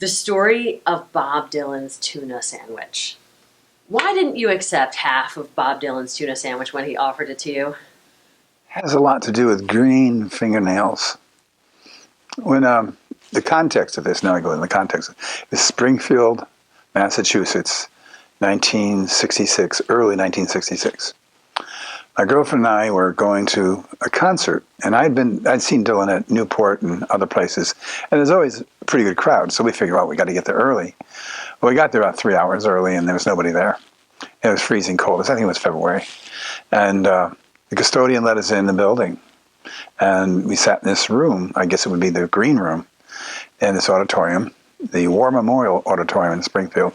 The story of Bob Dylan's tuna sandwich. Why didn't you accept half of Bob Dylan's tuna sandwich when he offered it to you? Has a lot to do with green fingernails. When the context of this, now I go in the context, is Springfield, Massachusetts, 1966, early 1966. My girlfriend and I were going to a concert, and I'd seen Dylan at Newport and other places, and there's always a pretty good crowd, so we figured, we got to get there early. Well, we got there about 3 hours early, and there was nobody there. It was freezing cold. I think it was February. And the custodian let us in the building, and we sat in this room, I guess it would be the green room, in this auditorium, the War Memorial Auditorium in Springfield.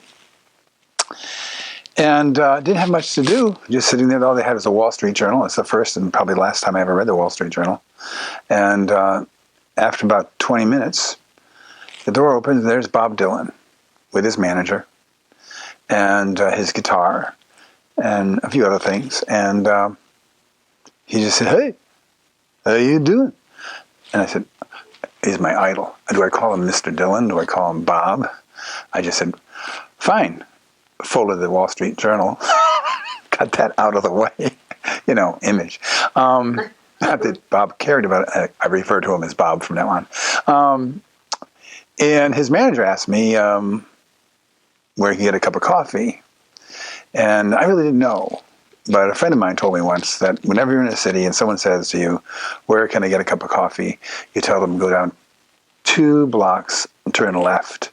And didn't have much to do, just sitting there. All they had was a Wall Street Journal. It's the first and probably last time I ever read the Wall Street Journal. And after about 20 minutes, the door opens, and there's Bob Dylan with his manager and his guitar and a few other things. And he just said, "Hey, how you doing?" And I said, "He's my idol. Do I call him Mr. Dylan? Do I call him Bob?" I just said, "Fine." Folded the Wall Street Journal, got that out of the way, image. Not that Bob cared about it. I refer to him as Bob from now on. And his manager asked me where he could get a cup of coffee. And I really didn't know. But a friend of mine told me once that whenever you're in a city and someone says to you, "Where can I get a cup of coffee?" you tell them, go down 2 blocks, turn left,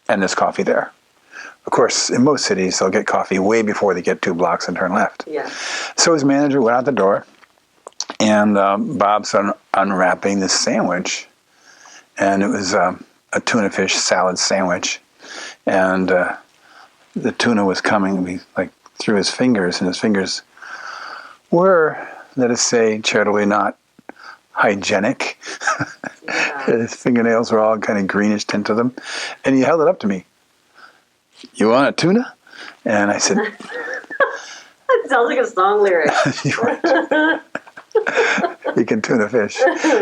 and there's coffee there. Of course, in most cities, they'll get coffee way before they get 2 blocks and turn left. Yeah. So his manager went out the door, and Bob started unwrapping this sandwich. And it was a tuna fish salad sandwich. And the tuna was coming like through his fingers, and his fingers were, let us say, charitably not hygienic. Yeah. His fingernails were all kind of greenish tint to them. And he held it up to me. "You want a tuna?" And I said, That sounds like a song lyric. "You can tuna fish."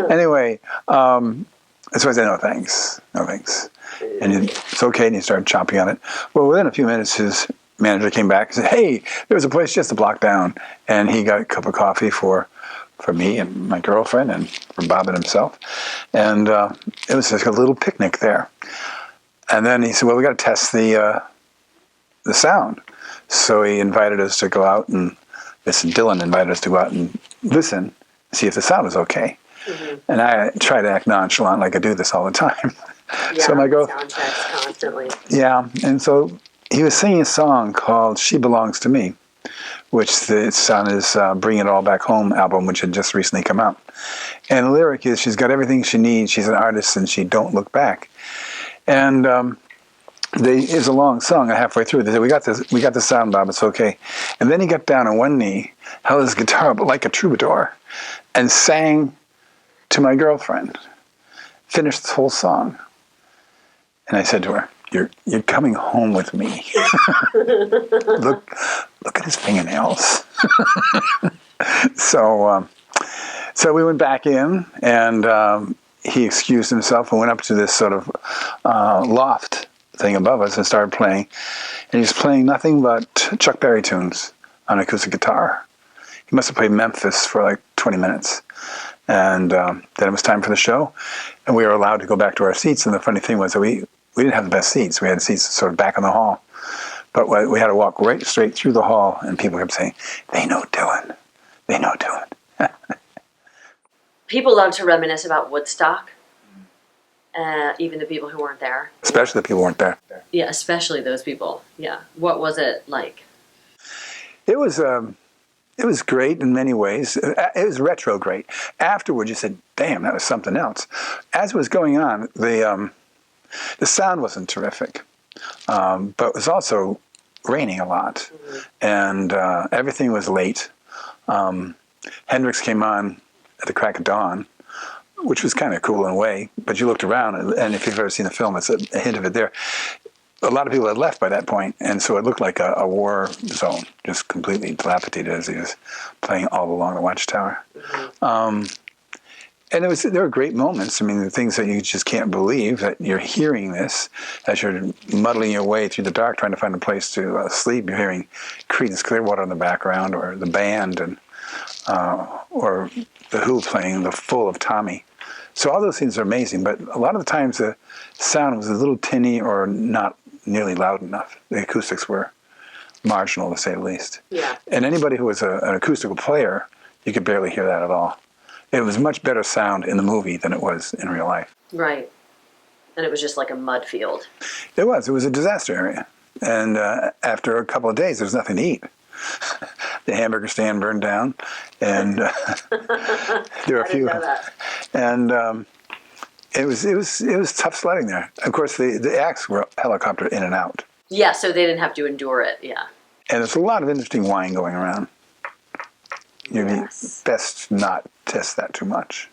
Anyway, so I said, "No, thanks. No, thanks." And it's okay, and he started chomping on it. Well, within a few minutes, his manager came back and said, "Hey, there was a place just a block down." And he got a cup of coffee for me and my girlfriend and for Bob and himself. And it was just a little picnic there. And then he said, "Well, we got to test the sound." So he invited us to go out and listen. Dylan invited us to go out and listen, see if the sound was okay. Mm-hmm. And I try to act nonchalant, like I do this all the time. Yeah, so I go, sound checks constantly. Yeah, and so he was singing a song called "She Belongs to Me," which it's on his Bring It All Back Home album, which had just recently come out. And the lyric is, "She's got everything she needs. She's an artist, and she don't look back." And it's a long song. Halfway through, they said, we got the sound, Bob. It's okay." And then he got down on one knee, held his guitar up like a troubadour, and sang to my girlfriend. Finished the whole song. And I said to her, "You're coming home with me." Look at his fingernails. So we went back in, and he excused himself and went up to this sort of loft thing above us and started playing. And he was playing nothing but Chuck Berry tunes on acoustic guitar. He must have played Memphis for like 20 minutes. And then it was time for the show, and we were allowed to go back to our seats. And the funny thing was that we didn't have the best seats. We had seats sort of back in the hall. But we had to walk right straight through the hall, and people kept saying, "They know Dylan. They know Dylan." People love to reminisce about Woodstock, even the people who weren't there. Especially the people who weren't there. Yeah, especially those people. Yeah. What was it like? It was great in many ways. It was retro great. Afterwards, you said, "Damn, that was something else." As it was going on, the sound wasn't terrific, but it was also raining a lot, mm-hmm. and everything was late. Hendrix came on at the crack of dawn, which was kind of cool in a way, but you looked around, and if you've ever seen the film, it's a hint of it there. A lot of people had left by that point, and so it looked like a war zone, just completely dilapidated as he was playing all along the Watchtower. Mm-hmm. And there were great moments. I mean, the things that you just can't believe that you're hearing this as you're muddling your way through the dark trying to find a place to sleep. You're hearing Creedence Clearwater in the background, or the band, and or the Who playing the Full of Tommy. So all those things are amazing, but a lot of the times the sound was a little tinny or not nearly loud enough. The acoustics were marginal, to say the least. Yeah. And anybody who was an acoustical player, you could barely hear that at all. It was much better sound in the movie than it was in real life. Right. And it was just like a mud field. It was a disaster area. And after a couple of days, there was nothing to eat. The hamburger stand burned down, and there were a few. And it was tough sledding there. Of course, the acts were helicoptered in and out. Yeah, so they didn't have to endure it. Yeah. And there's a lot of interesting wine going around. You'd be best not test that too much.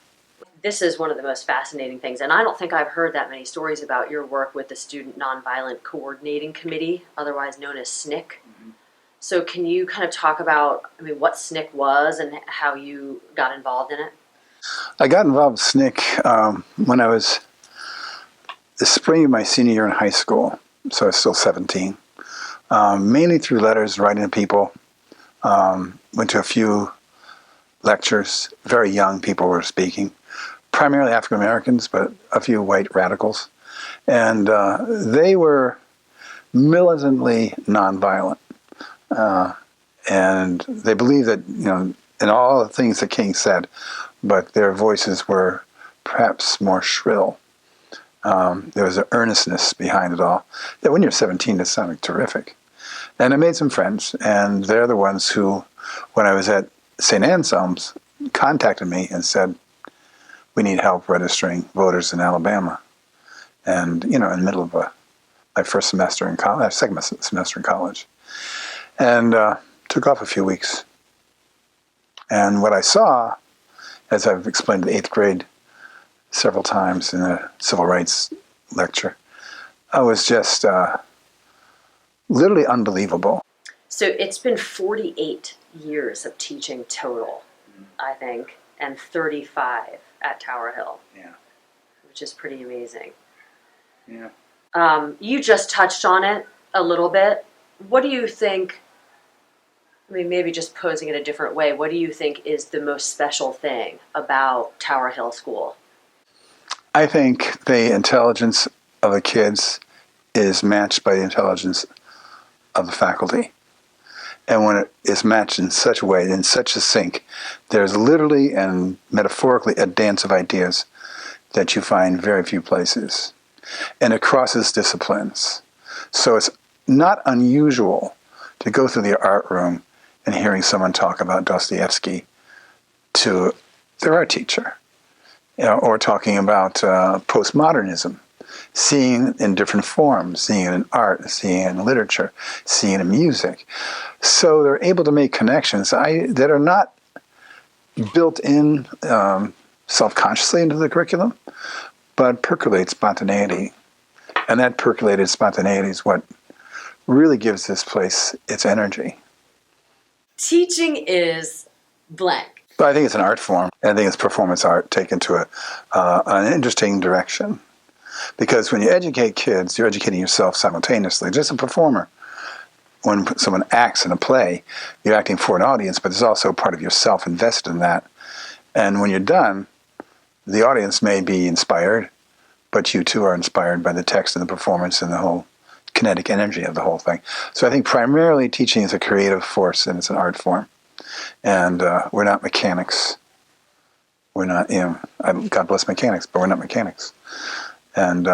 This is one of the most fascinating things, and I don't think I've heard that many stories about your work with the Student Nonviolent Coordinating Committee, otherwise known as SNCC. Mm-hmm. So can you kind of talk about, what SNCC was and how you got involved in it? I got involved with SNCC when I was the spring of my senior year in high school, so I was still 17. Mainly through letters, writing to people. Went to a few lectures. Very young people were speaking. Primarily African Americans, but a few white radicals. And they were militantly nonviolent. And they believed that, in all the things that King said, but their voices were perhaps more shrill. There was an earnestness behind it all. That when you're 17, it sounded terrific. And I made some friends, and they're the ones who, when I was at St. Anselm's, contacted me and said, we need help registering voters in Alabama. And, in the middle of my first semester in college, second semester in college. And took off a few weeks. And what I saw, as I've explained in the 8th grade several times in a civil rights lecture, was just literally unbelievable. So it's been 48 years of teaching total, I think, and 35 at Tower Hill. Yeah. Which is pretty amazing. Yeah. You just touched on it a little bit. What do you think, maybe just posing it a different way, what do you think is the most special thing about Tower Hill School? I think the intelligence of the kids is matched by the intelligence of the faculty. And when it is matched in such a way, in such a sync, there's literally and metaphorically a dance of ideas that you find very few places. And it crosses disciplines. So it's not unusual to go through the art room and hearing someone talk about Dostoevsky to their art teacher, or talking about postmodernism, seeing in different forms, seeing it in art, seeing it in literature, seeing it in music. So they're able to make connections that are not built in self-consciously into the curriculum, but percolate spontaneity. And that percolated spontaneity is what really gives this place its energy. Teaching is blank. But I think it's an art form. I think it's performance art taken to an interesting direction. Because when you educate kids, you're educating yourself simultaneously. Just a performer. When someone acts in a play, you're acting for an audience, but there's also part of yourself invested in that. And when you're done, the audience may be inspired, but you too are inspired by the text and the performance and the whole kinetic energy of the whole thing. So I think primarily teaching is a creative force and it's an art form. And we're not mechanics. We're not, God bless mechanics, but we're not mechanics. And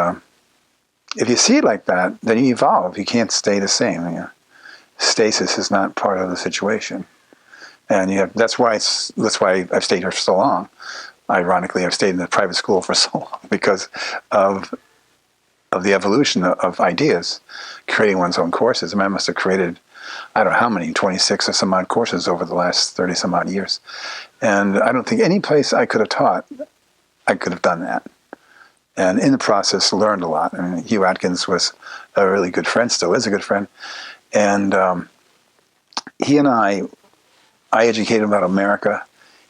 if you see it like that, then you evolve. You can't stay the same. Stasis is not part of the situation. And that's why I've stayed here for so long. Ironically, I've stayed in the private school for so long because of the evolution of ideas, creating one's own courses. I must have created, I don't know how many, 26 or some odd courses over the last 30 some odd years. And I don't think any place I could have taught, I could have done that. And in the process, learned a lot. I mean, Hugh Atkins was a really good friend, still is a good friend. And he and I educated him about America.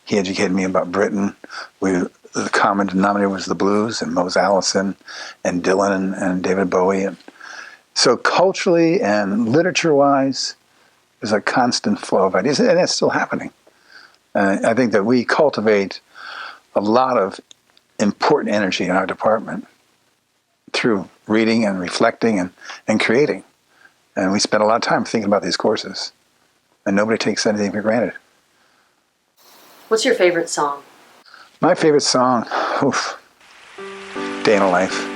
He educated me about Britain. We the common denominator was the blues and Mose Allison and Dylan and David Bowie. And so culturally and literature-wise, there's a constant flow of ideas, and that's still happening. I think that we cultivate a lot of important energy in our department through reading and reflecting and creating. And we spend a lot of time thinking about these courses, and nobody takes anything for granted. What's your favorite song? My favorite song, Day in a Life.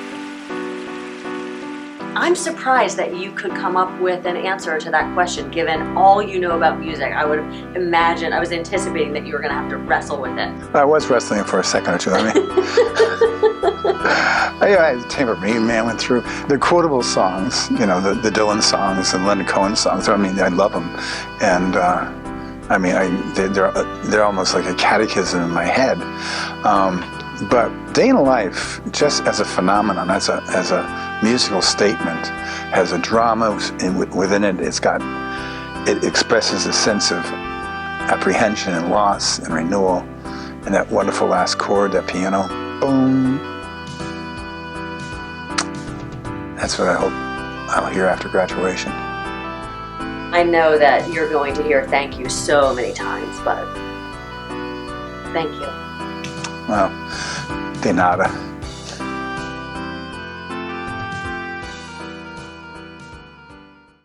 I'm surprised that you could come up with an answer to that question, given all you know about music. I would imagine, I was anticipating that you were going to have to wrestle with it. I was wrestling for a second or two. I mean, Tambourine Man went through. They're quotable songs, you know, the Dylan songs and Leonard Cohen songs. I mean, I love them. And, they're almost like a catechism in my head. But Day in a Life, just as a phenomenon, as a musical statement, has a drama within it. It expresses a sense of apprehension and loss and renewal, and that wonderful last chord, that piano, boom. That's what I hope I'll hear after graduation. I know that you're going to hear thank you so many times, but thank you. Well, de nada.